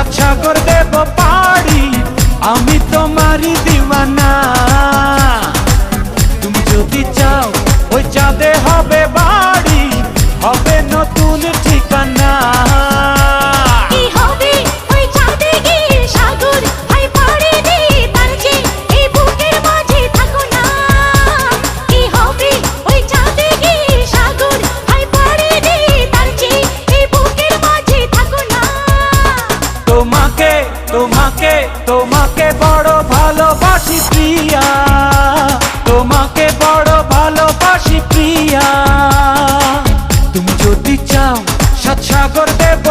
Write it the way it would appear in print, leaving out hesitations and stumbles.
সাত সাগর দেব পাড়ি, আমি তোমারই দিওয়ানা। তুমি যদি চাও ওই চাঁদে হবে বাড়ি, হবে নতুন ঠিকানা। তোমাকে তোমাকে তোমাকে বড় ভালোবাসি প্রিয়া, তোমাকে বড় ভালোবাসি প্রিয়া। তুমি যদি চাও সাত সাগর দেব